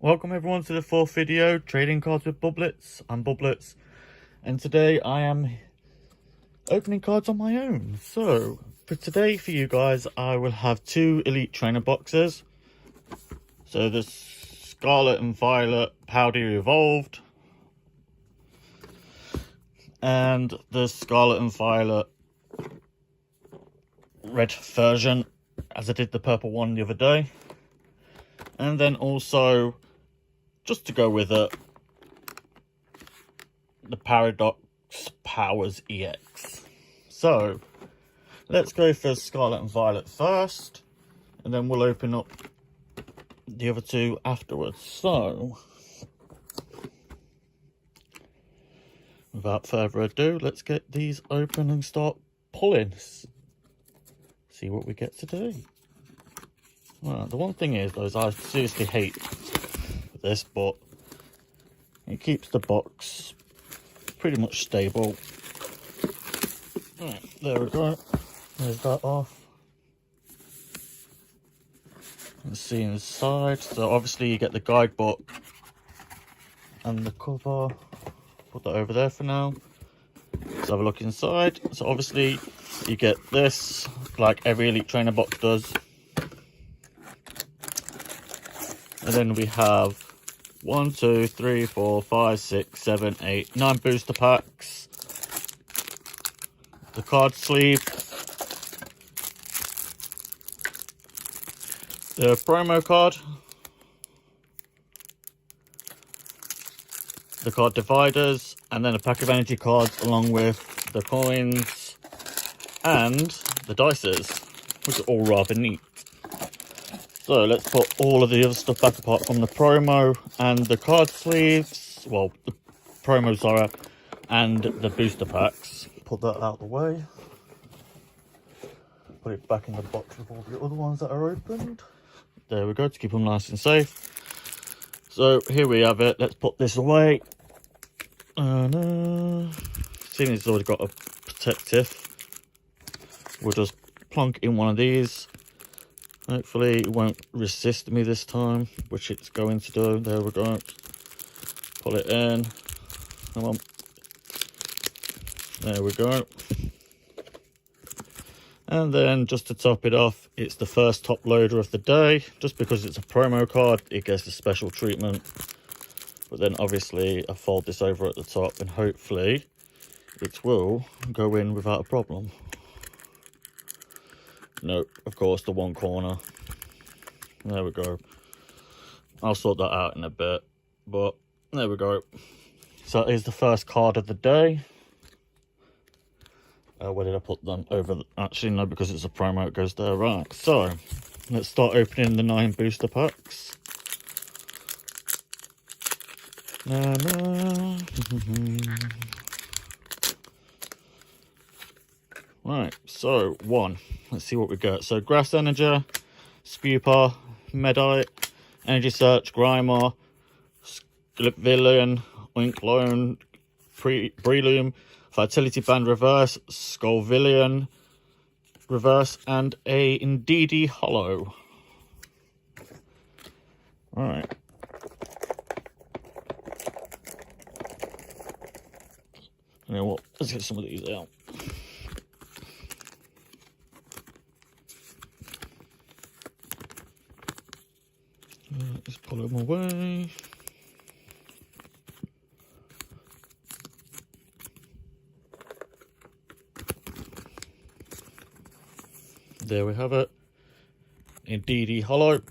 Welcome everyone to the fourth video, Trading Cards with Bublets. I'm Bublets, and today I am opening cards on my own. So, for today for you guys, I will have two Elite Trainer boxes. So the Scarlet and Violet Powder Evolved, and the Scarlet and Violet Red version, as I did the purple one the other day. And then also, just to go with it, the Paradox Powers EX. So, let's go for Scarlet and Violet first, and then we'll open up the other two afterwards. So, without further ado, let's get these open and start pulling. See what we get today. Well, the one thing is, though, is I seriously hate this, but it keeps the box pretty much stable. Right, there we go. There's that off. Let's see inside. So obviously you get the guidebook and the cover. Put that over there for now. Let's have a look inside. So obviously you get this, like every Elite Trainer box does. And then we have 1, 2, 3, 4, 5, 6, 7, 8, 9 booster packs. The card sleeve. The promo card. The card dividers. And then a pack of energy cards along with the coins and the dices, which are all rather neat. So let's put all of the other stuff back apart from the promo and the card sleeves. Well, the promo, sorry, and the booster packs. Put that out of the way. Put it back in the box with all the other ones that are opened. There we go, to keep them nice and safe. So here we have it. Let's put this away. And seeing it's already got a protective, we'll just plonk in one of these. Hopefully it won't resist me this time, which it's going to do. There we go. Pull it in. Come on. There we go. And then just to top it off, it's the first top loader of the day. Just because it's a promo card, it gets a special treatment. But then obviously I fold this over at the top and hopefully it will go in without a problem. No, of course, the one corner. There we go. I'll sort that out in a bit. But there we go. So that is the first card of the day. Where did I put them? Over actually, no, because it's a promo, it goes there. Right, so let's start opening the 9 booster packs. Right, so 1. Let's see what we get. So Grass Energy, Spupa, Medite, Energy Search, Grimer, Scarlet, Oinklown, Breloom, Vitality Band Reverse, Scolvillian Reverse, and a Indeedee Hollow. Alright. You know what? Let's get some of these out. Just pull them away. There we have it. Indeedee Hollow.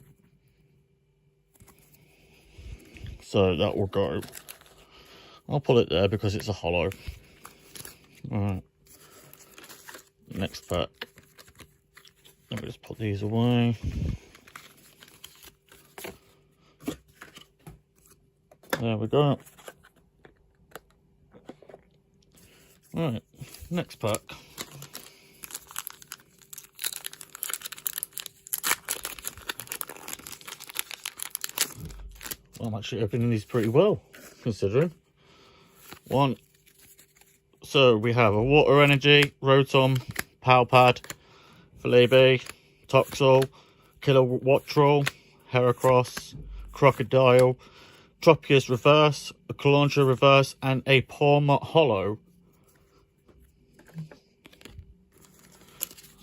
So that will go. I'll pull it there because it's a hollow. Alright. Next pack. Let me just put these away. There we go. Right, next pack. Well, I'm actually opening these pretty well, considering. 1. So we have a Water Energy, Rotom, Palpad, Philabe, Toxel, Killer Wattrel, Heracross, Crocodile, Tropius reverse, a Calandra reverse, and a Palmer holo.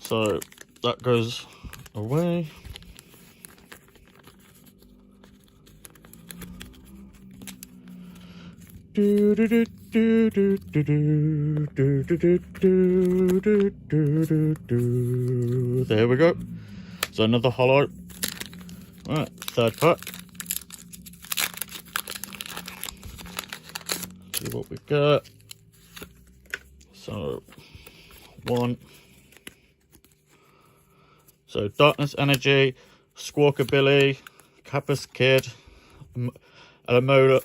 So that goes away. There we go. So another holo. Right, third pack. See what we got. So one. So Darkness Energy, Squawkabilly, Kappa's Kid, Alamola,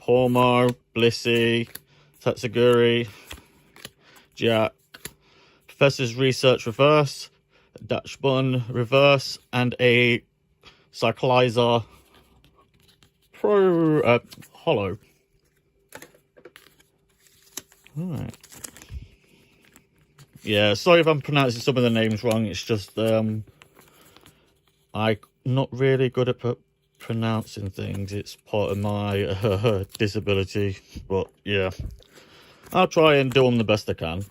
Pormo, Blissey, Tatsuguri, Jack, Professor's Research reverse, Dachshbun reverse, and a Cyclizer Pro holo. Alright. Yeah, sorry if I'm pronouncing some of the names wrong. It's just I'm not really good at pronouncing things. It's part of my disability, but yeah, I'll try and do them the best I can.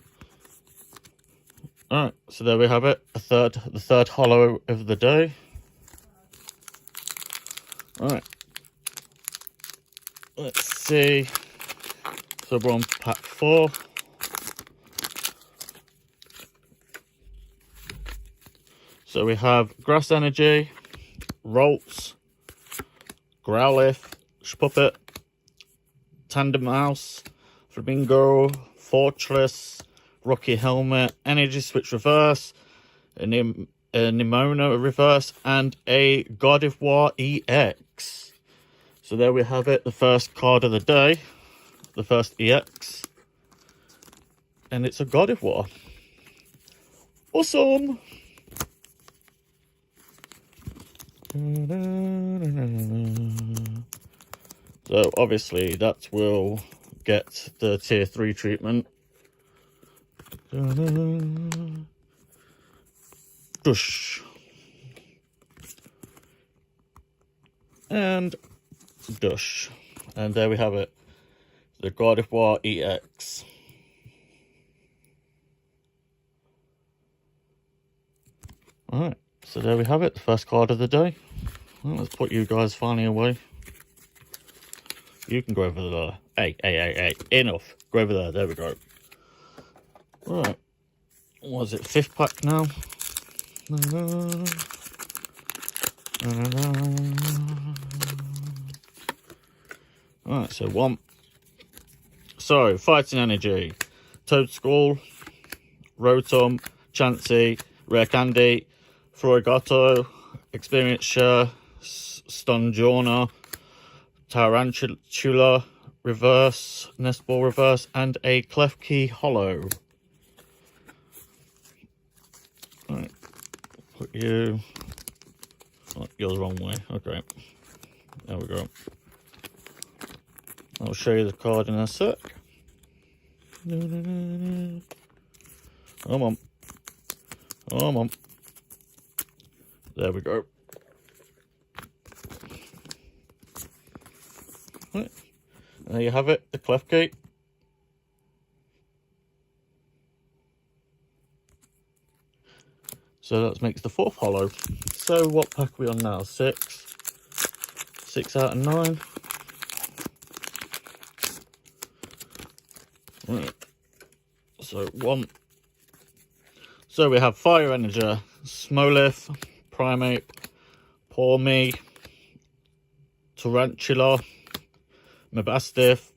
Alright, so there we have it, the third holo of the day. Alright, let's see. So we're on pack 4. So we have Grass Energy, Rolts, Growlithe, Spuppet, Tandem Mouse, Flamingo, Fortress, Rocky Helmet, Energy Switch Reverse, a Nimona Reverse, and a Gardevoir EX. So there we have it, the first card of the day, the first EX. And it's a Gardevoir. Awesome! So obviously that will get the tier 3 treatment. Dush. And Dush. And there we have it. The Gardevoir EX. Alright. So there we have it, the first card of the day. Well, let's put you guys finally away. You can go over there. Hey, enough. Go over there we go. Right. What is it, 5th pack now? Alright, so 1. So, Fighting Energy. Toadskull, Rotom, Chansey, Rare Candy, Florigato, Experience Share, Stunjourner, Tarantula Reverse, Nestball Reverse, and a Klefki holo. Alright, put you. Oh, you're the wrong way. Okay, there we go. I'll show you the card in a sec. Come on. Come on. There we go. Right. And there you have it, the Klefki. So that makes the 4th holo. So what pack are we on now? 6. 6 out of 9. Right. So 1. So we have Fire Energy, Smoliv, Primate, Pawmi, Tarantula, Mabastiff,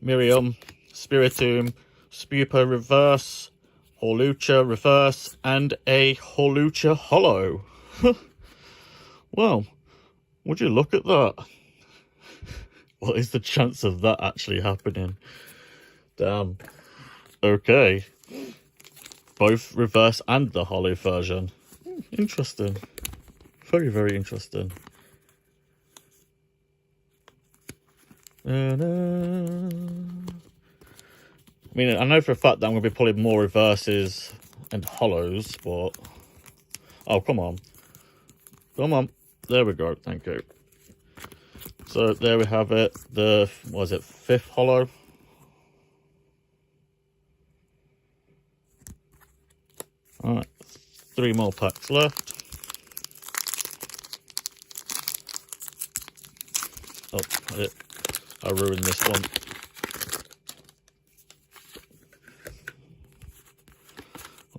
Miriam, Spiritomb, Spupa Reverse, Hawlucha Reverse, and a Hawlucha holo. Well, would you look at that? What is the chance of that actually happening? Damn. Okay. Both reverse and the holo version. Interesting. Very, very interesting. I mean, I know for a fact that I'm going to be pulling more reverses and holos, but... Oh, come on. Come on. There we go. Thank you. So there we have it. The, was it 5th holo? Alright. 3 more packs left. Oh, I ruined this one.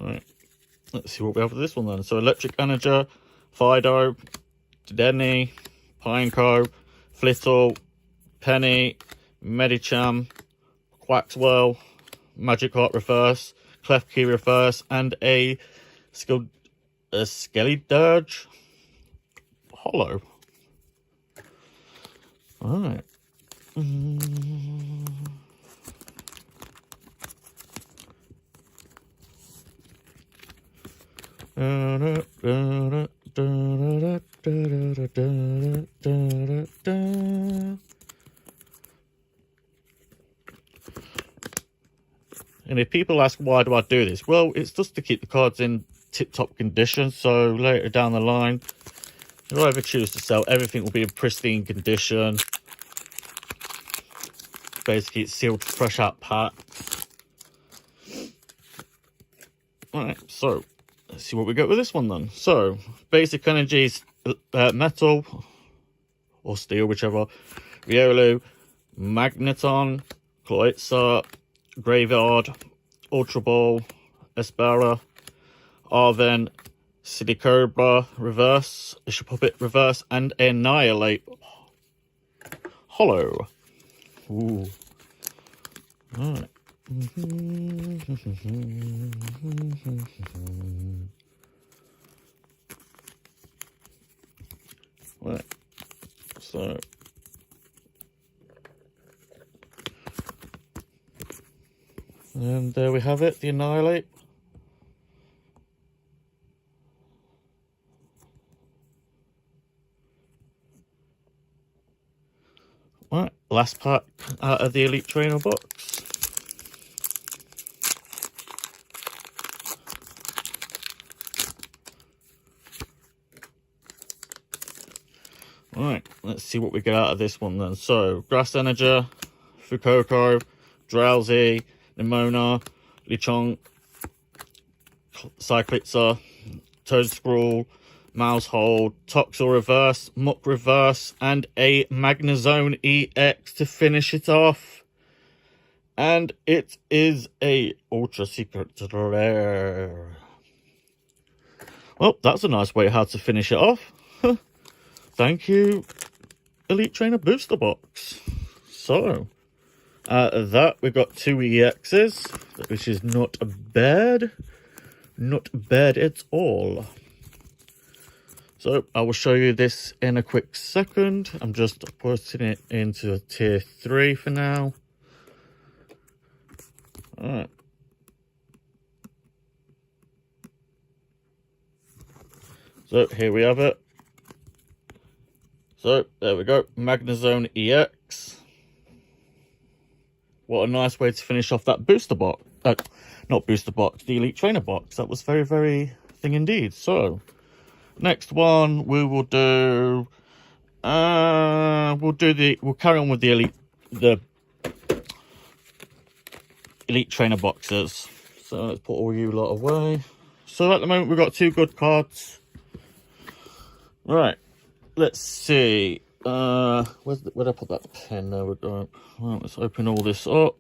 Alright. Let's see what we have with this one then. So Electric Energy, Fido, Denny, Pineco, Flittle, Penny, Medicham, Quaxwell, Magikarp Reverse, Klefki Reverse, and a Skellydirge Holo. Alright. And if people ask why do I do this, well, it's just to keep the cards in tip-top condition, so later down the line, if I ever choose to sell, everything will be in pristine condition. Basically, it's sealed fresh out pack. Alright, so let's see what we get with this one then. So, basic energies, metal or steel, whichever. Riolu, Magneton, Cloyza, Graveyard, Ultra Ball, Espera, Arven, Silicobra Reverse, Puppet Reverse, and Annihilate Holo. Ooh. Alright. Right. So and there we have it, the Annihilate. Right, last pack out of the Elite Trainer box. Right, let's see what we get out of this one then. So, Grass Energy, Fuecoco, Drowsy, Nimona, Lechonk, Cyclitza, Toadscrawl, Mousehold, Toxel Reverse, Muck Reverse, and a Magnezone EX to finish it off. And it is a Ultra Secret Rare. Well, that's a nice way how to finish it off. Thank you, Elite Trainer Booster Box. So, out of that, we've got 2 EXs, which is not bad. Not bad at all. So, I will show you this in a quick second. I'm just putting it into tier 3 for now. Alright. So, here we have it. So, there we go. Magnezone EX. What a nice way to finish off that booster box. Not booster box, the Elite Trainer box. That was very, very thing indeed. So, next one we will do... we'll carry on with the Elite Trainer boxes. So, let's put all you lot away. So, at the moment, we've got 2 good cards. Right. Let's see. Where'd I put that pen? There we go. Right, let's open all this up.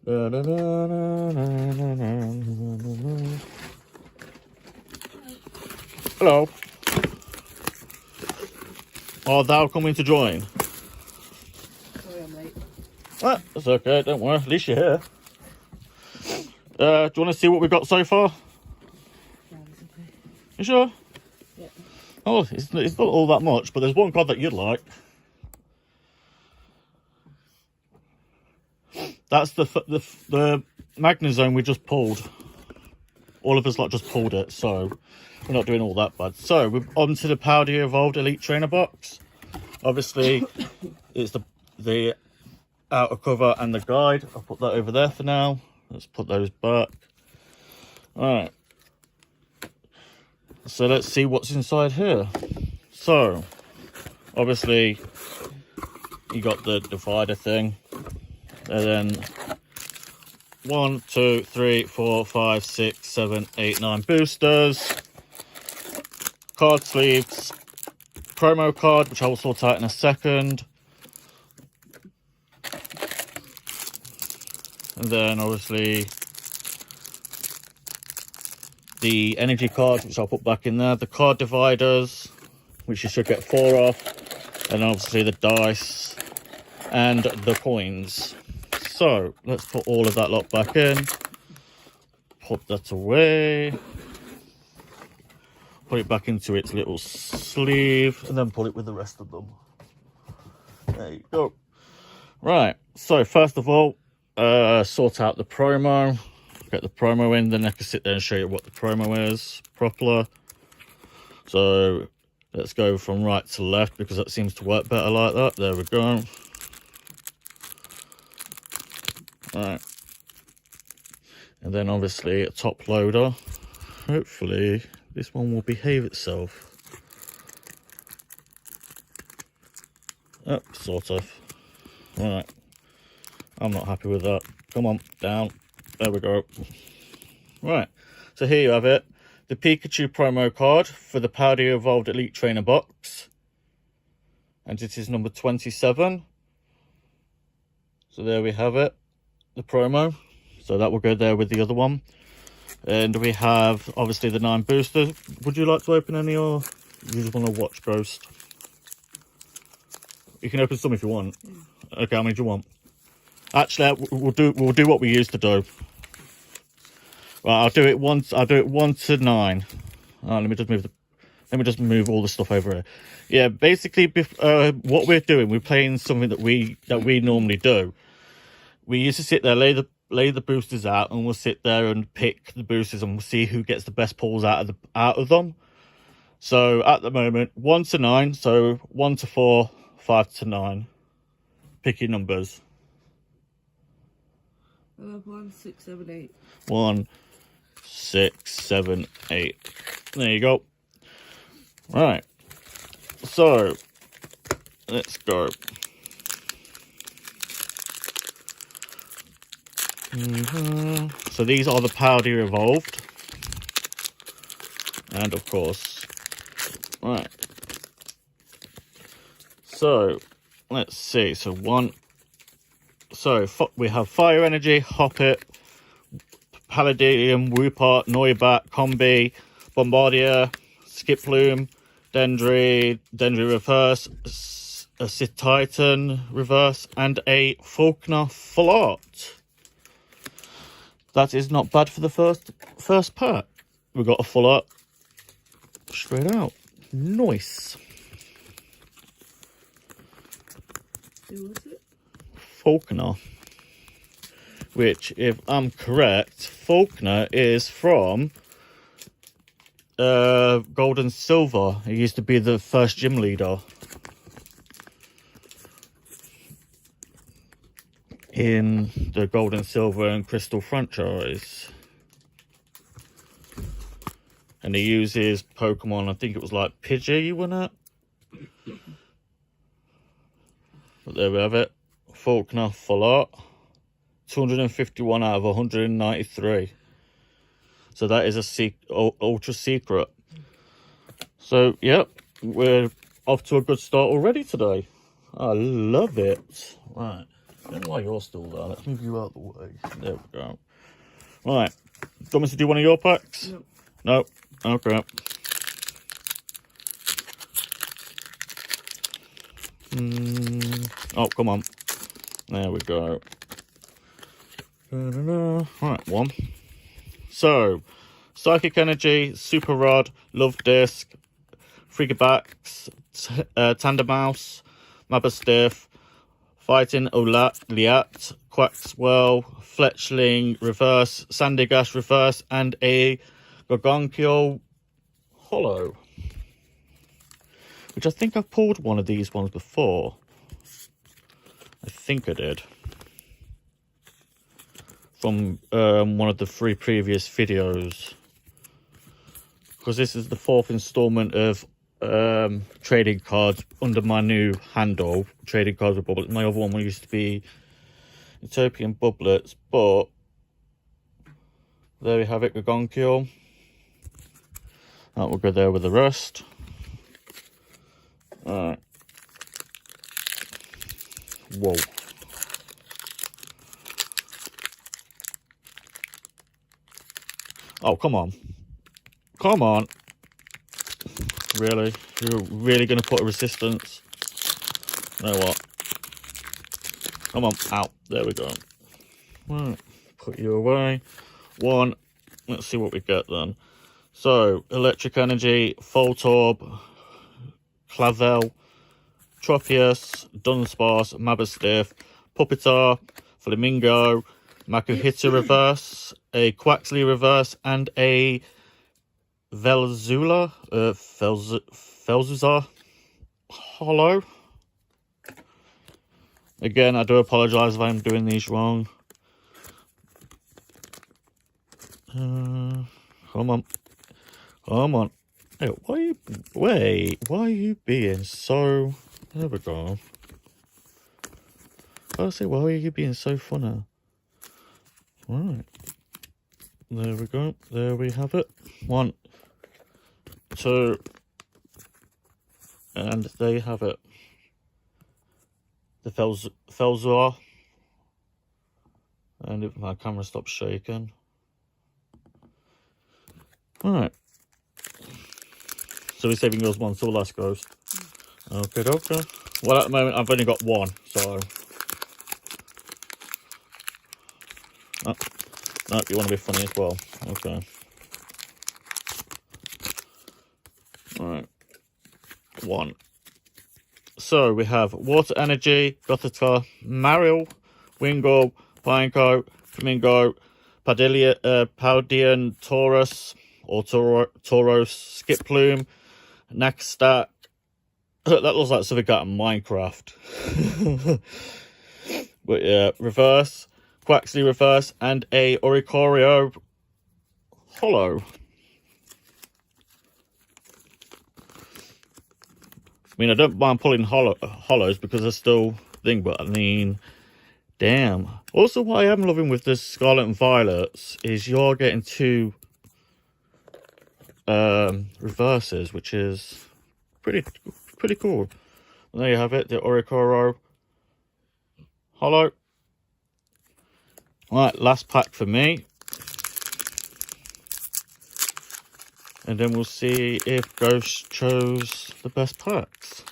Hello. Are thou coming to join? Sorry I'm late. Well, that's okay, don't worry. At least you're here. Do you want to see what we've got so far? Yeah, it's okay. You sure? Yeah. Oh, it's not all that much, but there's one card that you'd like. That's the Magnezone we just pulled. All of us lot just pulled it, so we're not doing all that bad. So we're on to the Powder Evolved Elite Trainer box. Obviously, it's the outer cover and the guide. I'll put that over there for now. Let's put those back. All right. So let's see what's inside here. So, obviously, you got the divider thing. And then 1, 2, 3, 4, 5, 6, 7, 8, 9 boosters. Card sleeves. Promo card, which I will sort out in a second. And then, obviously, the energy card, which I'll put back in there. The card dividers, which you should get 4 of. And obviously the dice and the coins. So, let's put all of that lot back in. Put that away. Put it back into its little sleeve. And then put it with the rest of them. There you go. Right, so first of all, sort out the promo. Get the promo in, then I can sit there and show you what the promo is properly. So let's go from right to left because that seems to work better like that. There we go. Right. And then obviously a top loader. Hopefully this one will behave itself. Oh, sort of. Right. I'm not happy with that. Come on, down. There we go. Right, so here you have it. The Pikachu promo card for the Paldea Evolved Elite Trainer box. And it is number 27. So there we have it. The promo. So that will go there with the other one. And we have, obviously, the 9 boosters. Would you like to open any or you just want to watch, Ghost? You can open some if you want. Okay, how many do you want? Actually, we'll do what we used to do. Right, I'll do it 1 to 9. Let me just move all the stuff over here. Yeah, basically, what we're doing, we're playing something that we normally do. We used to sit there, lay the boosters out, and we'll sit there and pick the boosters, and we'll see who gets the best pulls out of them. So at the moment, 1 to 9. So 1 to 4, 5 to 9. Pick your numbers. 1, 6, 7, 8. 1, 6, 7, 8. There you go. Right. So let's go. So these are the Paldea Evolved. And of course, right. So let's see. So we have Fire Energy, Hoppet, Palladium, Woopart, Noibat, Combi, Bombardier, Skiploom, Dendry Reverse, a Sith Titan Reverse, and a Faulkner Full Art. That is not bad for the first pack. We got a Full Art straight out. Nice. Who was it? Faulkner. Which, if I'm correct, Faulkner is from Gold and Silver. He used to be the first gym leader in the Gold and Silver and Crystal franchise. And he uses Pokemon, I think it was like Pidgey, wasn't it? But there we have it. Faulkner Full Art. 251 out of 193. So that is a ultra secret. So, yep, we're off to a good start already today. I love it. Right, I don't know why you're still there. Let's move you out the way. There we go. Right, do you want me to do one of your packs? No. No? Okay. Oh, come on. There we go. Right, one. So, Psychic Energy, Super Rod, Love Disc, Frigibax, Tandemouse, Mabastiff, Fighting Liat, Quaxwell, Fletchling Reverse, Sandigash Reverse, and a Gargonkyo Hollow. Which I think I've pulled one of these ones before. I think I did. From one of the 3 previous videos. because this is the 4th installment of trading cards under my new handle, trading cards with Bublets. My other one used to be Utopian Bublets, but there we have it, Gagonkyo. That will go there with the rest. Alright. Whoa. Oh, come on. Come on. Really? You're really going to put a resistance? You know what? Come on, out. There we go. Right, put you away. 1. Let's see what we get then. So, Electric Energy, Voltorb, Clavel, Tropius, Dunsparce, Mabastiff, Puppetar, Flamingo, Makuhita Reverse, a Quaxley Reverse, and a Velzula, Velzuzar Hollow. Again, I do apologise if I'm doing these wrong. Come on. Come on. Hey, why are you being so... There we go. I was say, why are you being so funny? Right. There we go. There we have it. 1, 2, and there you have it. The Felzor. And if my camera stops shaking. Alright. So we're saving yours one till last goes. Okay, okay. Well, at the moment, I've only got 1, so... Oh, no, you want to be funny as well. Okay. Alright. 1. So, we have Water Energy, Gothita, Marill, Wingull, Pineco, Flamingo, Paldean, Taurus, or Tauros, Skiplume, Naxstat. That looks like something out of Minecraft. But yeah, Reverse, Quaxley Reverse, and a Oricorio Hollow. I mean, I don't mind pulling hollows because they're still thing, but I mean, damn. Also, what I am loving with this Scarlet and Violet is you're getting 2 reverses, which is pretty cool. And there you have it, the Oricoro Hollow. Right, last pack for me. And then we'll see if Ghost chose the best packs.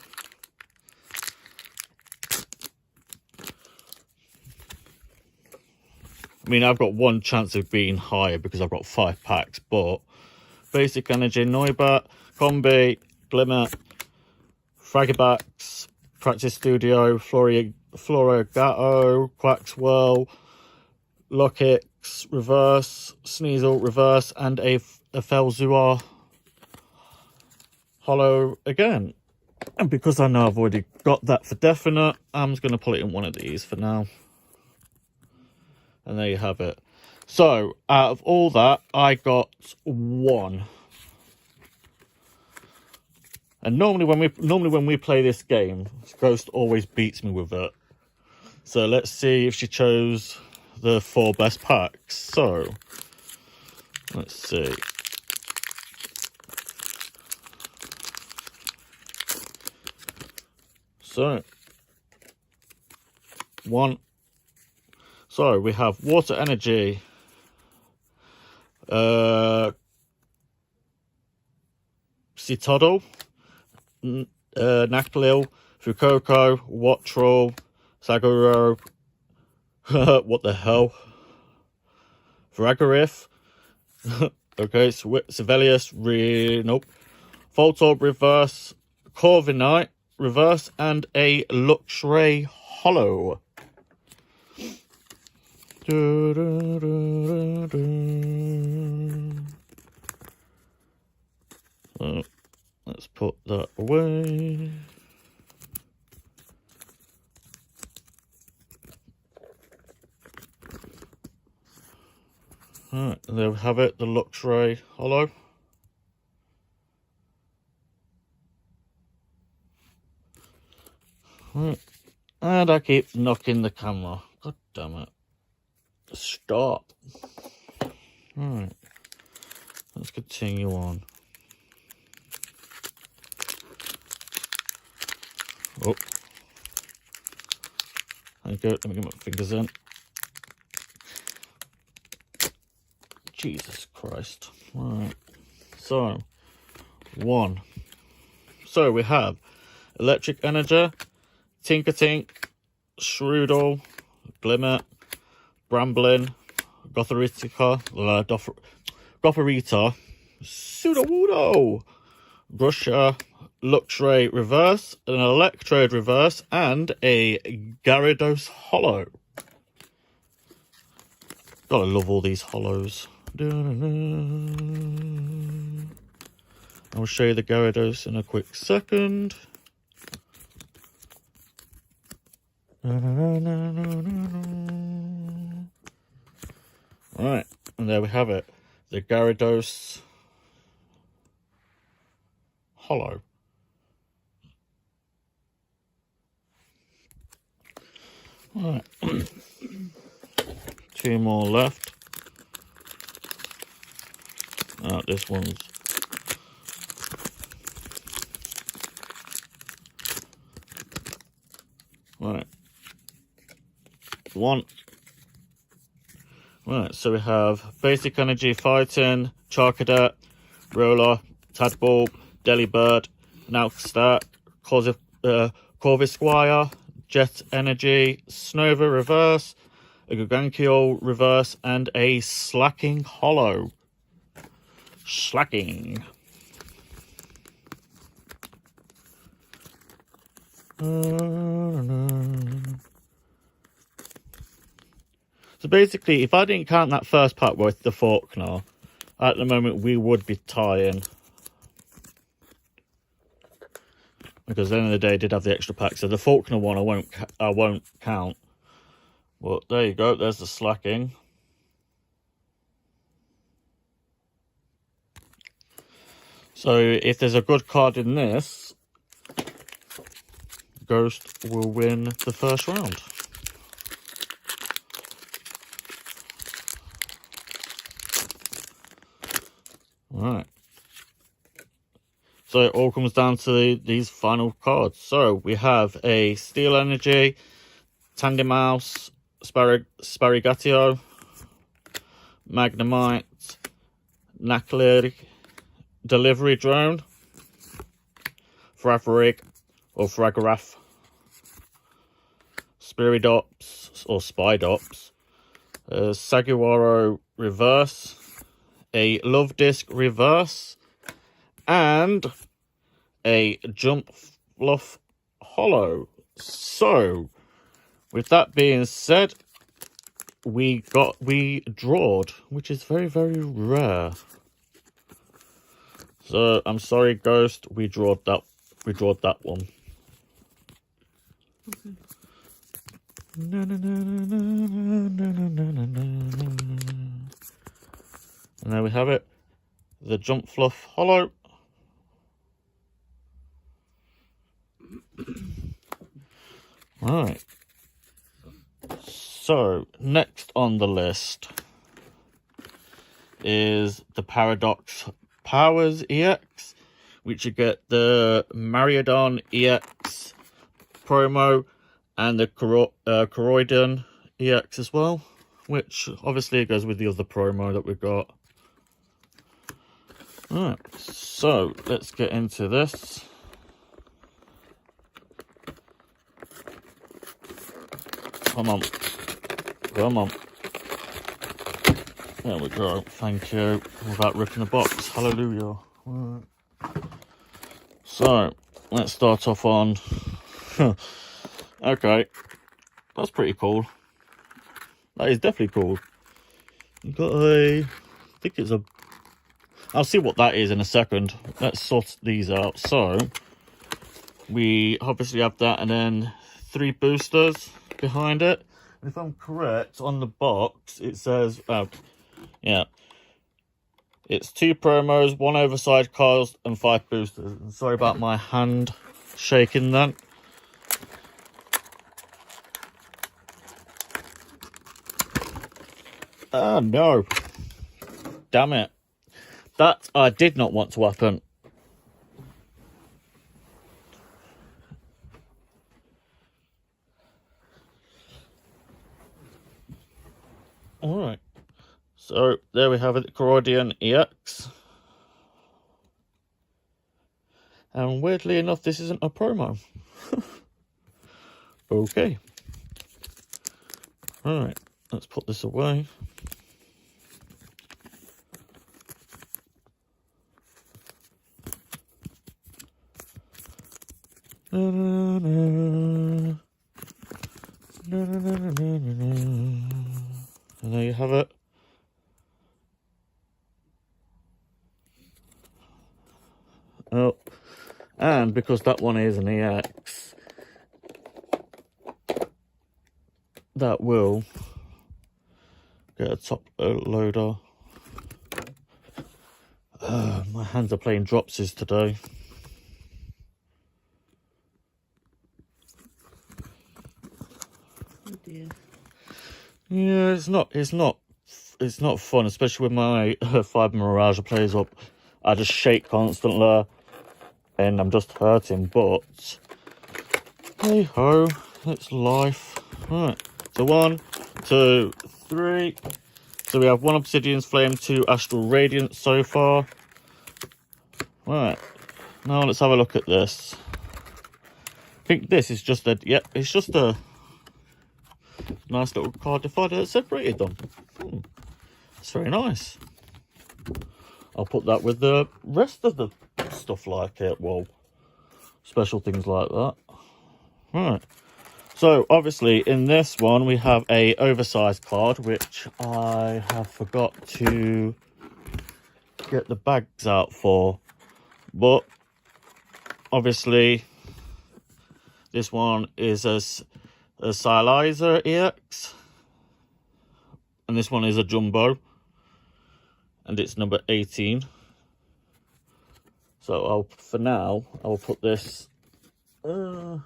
I mean, I've got 1 chance of being higher because I've got 5 packs, but Basic Energy, Noibat, Combi, Glimmer, Fragibax, Practice Studio, Floragato, Quaxwell, Lockix, Reverse, Sneasel, Reverse, and a Felzua Hollow again. And because I know I've already got that for definite, I'm just going to pull it in one of these for now. And there you have it. So, out of all that, I got 1. And normally when we play this game, Ghost always beats me with it. So let's see if she chose the 4 best packs. So, let's see. So, 1. So we have Water Energy, Citadel, Nakplil, Fukuoko, Wattrel, Saguro, what the hell, Vragarif, okay, Sibelius, nope, Voltorb Reverse, Corviknight Reverse, and a Luxray Hollow. So, let's put that away. Alright, there we have it, the Luxray Hollow. Right. And I keep knocking the camera. God damn it. Stop. Right. Let's continue on. Oh. There you go. Let me get my fingers in. Jesus Christ. Right. So, 1. So we have Electric Energy, Tinkertink, Shroodle, Glimmer, Bramblin, Gothorita, Gotharita, Sudowoodo, Brusher, Luxray Reverse, an Electrode Reverse, and a Gyarados Hollow. Gotta love all these hollows. I'll show you the Gyarados in a quick second. Right, and there we have it. The Gyarados Hollow. Right. 2 more left. This one's right. 1. Right, so we have Basic Energy Fighting, Charcadet, Roller, Tadball, Delibird, Naukstat, Corvisquire, Jet Energy, Snova Reverse, a Gargantuar Reverse, and a Slacking Hollow. Slacking. So basically, if I didn't count that first pack with the Faulkner, at the moment we would be tying. Because at the end of the day, I did have the extra pack. So the Faulkner one I won't count. But there you go, there's the Slacking. So if there's a good card in this, Ghost will win the first round. Right. So it all comes down to these final cards. So we have a Steel Energy, Tandemaus, Sparigatiyo, Magnemite, Naclear, Delivery Drone, Fravrig or Fragraph, Spiridops or Spidops, Saguaro Reverse, a Love Disc Reverse, and a Jump Fluff Hollow. So, with that being said, we drawed, which is very, very rare. So I'm sorry, Ghost, we drawed that one. Okay. And there we have it, the Jump Fluff Hollow. Right. So next on the list is the Paradox Powers EX, which you get the Mariodon EX promo and the Corroidon EX as well, which obviously goes with the other promo that we've got. Alright, so let's get into this. Come on. Come on. There we go. Thank you. Without ripping the box. Hallelujah. Right. So, let's start off on... Okay. That's pretty cool. That is definitely cool. You've got a... I think it's a... I'll see what that is in a second. Let's sort these out. So, we obviously have that and then 3 boosters behind it. If I'm correct, on the box, it says... yeah. It's 2 promos, 1 oversized card, and 5 boosters. And sorry about my hand shaking then. Ah, no. Damn it. That I did not want to happen. Alright. So, there we have it, the Corodian EX. And weirdly enough, this isn't a promo. Okay. Alright, let's put this away. And there you have it. Oh, and because that one is an EX, that will get a top loader. My hands are playing dropsies today. Oh dear. Yeah, it's not fun, especially when my Fiber Mirage plays up. I just shake constantly, and I'm just hurting. But hey ho, it's life. Right, so 1, 2, 3. So we have 1 Obsidian's Flame, 2 Astral Radiance so far. Right, now let's have a look at this. I think this is just it's just a nice little card divider that separated them. That's very nice. I'll put that with the rest of the stuff like it. Well, special things like that. Right. So obviously in this one we have a oversized card, which I have forgot to get the bags out for. But obviously this one is a Sializer EX. And this one is a Jumbo. And it's number 18. So for now, I'll put this over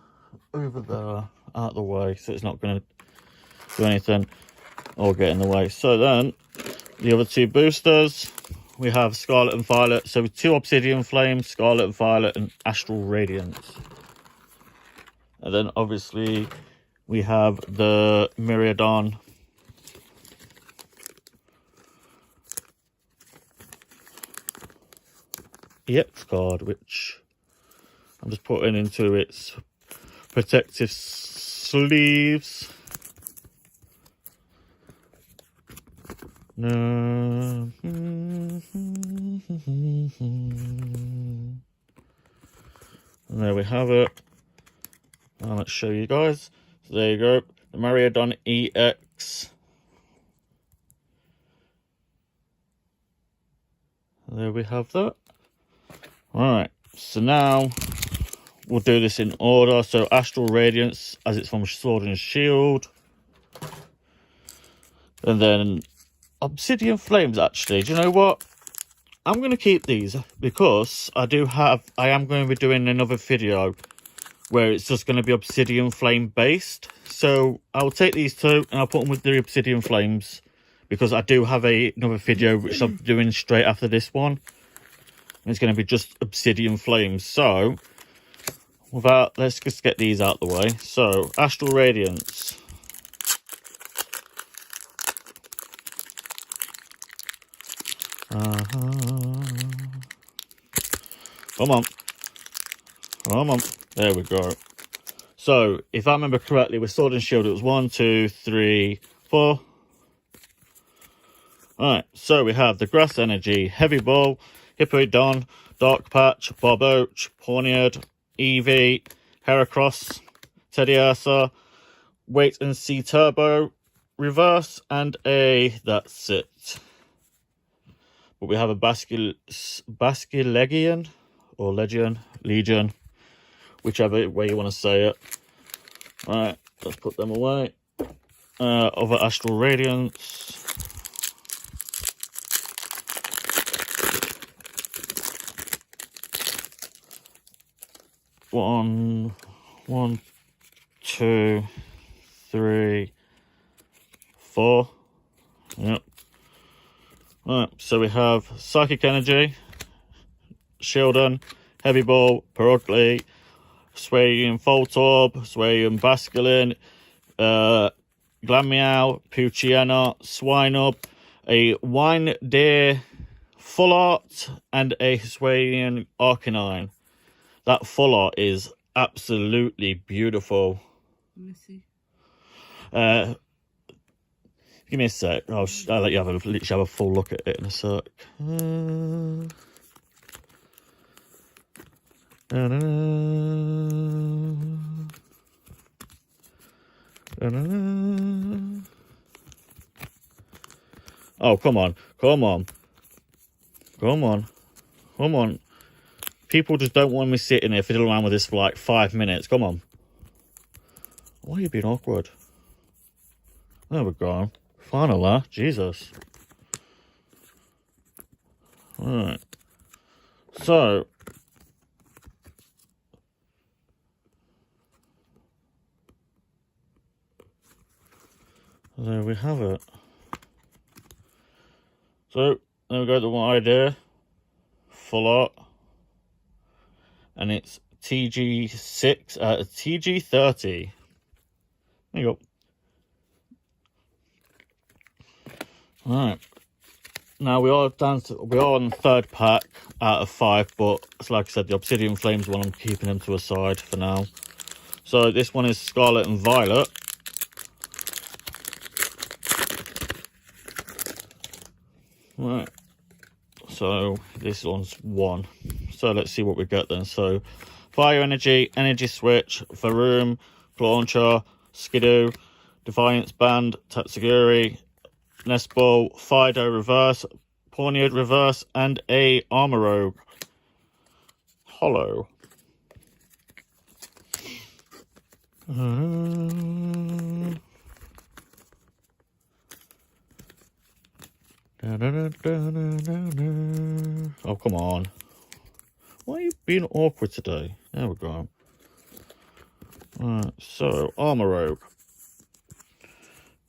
there, out the way, so it's not going to do anything or get in the way. So then, the other 2 boosters, we have Scarlet and Violet. So 2 Obsidian Flames, Scarlet and Violet, and Astral Radiance. And then obviously, we have the Miraidon EX card, which I'm just putting into its protective sleeves. No. And there we have it. And let's show you guys. So there you go, the Miraidon EX. There we have that. Alright, so now we'll do this in order. So Astral Radiance, as it's from Sword and Shield. And then Obsidian Flames, actually. Do you know what? I'm going to keep these because I am going to be doing another video where it's just going to be Obsidian Flame based. So I'll take these 2 and I'll put them with the Obsidian Flames, because I do have another video which I'm doing straight after this one. And it's going to be just Obsidian Flames. So let's just get these out the way. So Astral Radiance. Come on, there we go. So if I remember correctly, with Sword and Shield it was 1, 2, 3, 4. Alright, so we have the Grass Energy, Heavy Ball, Hippowdon, Dark Patch, Barboach, Pawniard, Eevee, Heracross, Teddiursa, Wait and See Turbo, Reverse, and that's it. But we have a Basculegion, or Legion, whichever way you want to say it. Alright, let's put them away. Other Astral Radiance. One, 2, 3, 4. Yep, Right, so we have Psychic Energy, Shieldon, Heavy Ball, Perugly, Swaying Voltorb, Swaying Basculin, Glameow, Poochyena, Swinub, a Wine Deer Full Art, and a Swaying Arcanine. That Full Art is absolutely beautiful. Let me see. Give me a sec. I'll let you literally have a full look at it in a sec. Oh, come on. Come on. Come on. Come on. People just don't want me sitting here fiddling around with this for like 5 minutes. Come on. Why are you being awkward? There we go. Finally. Jesus. Alright. So. There we have it. So, there we go, the one idea. Full art. And it's TG6, TG30. There you go. Alright. Now we are on the third pack out of 5, but like I said, the Obsidian Flames one, I'm keeping them to a side for now. So this one is Scarlet and Violet. Right. So this one's 1. So let's see what we get then. So Fire Energy, Energy Switch, Varoom, Clauncher, Skidoo, Defiance Band, Tatsugiri, Nestball, Fido Reverse, Pawniard Reverse, and a Armorogue Hollow. Oh, come on. Why are you being awkward today? There we go. Right, so, Armorogue.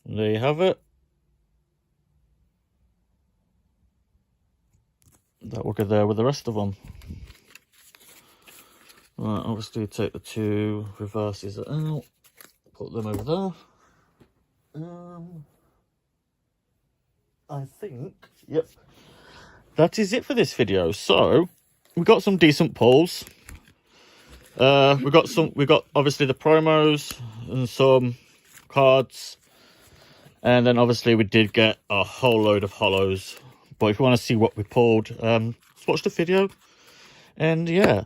There you have it. That will go there with the rest of them. Right, obviously take the 2 reverses out. Put them over there. I think, yep, that is it for this video. So we got some decent pulls. We got obviously the promos and some cards, and then obviously we did get a whole load of hollows. But if you want to see what we pulled, just watch the video. And yeah,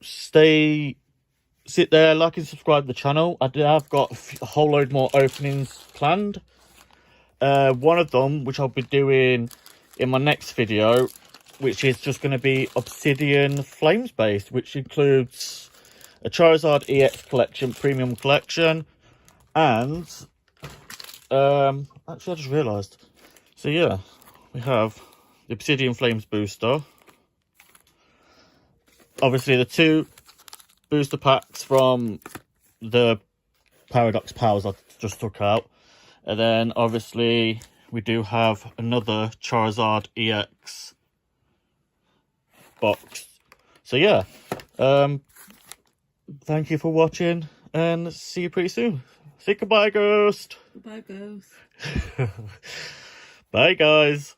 sit there, like and subscribe to the channel. I've got a whole load more openings planned. One of them, which I'll be doing in my next video, which is just going to be Obsidian Flames based, which includes a Charizard EX collection, premium collection, and actually I just realised. So yeah, we have the Obsidian Flames booster. Obviously the 2 booster packs from the Paradox Powers I just took out. And then, obviously, we do have another Charizard EX box. So, yeah. Thank you for watching, and see you pretty soon. Say goodbye, Ghost. Goodbye, Ghost. Bye, guys.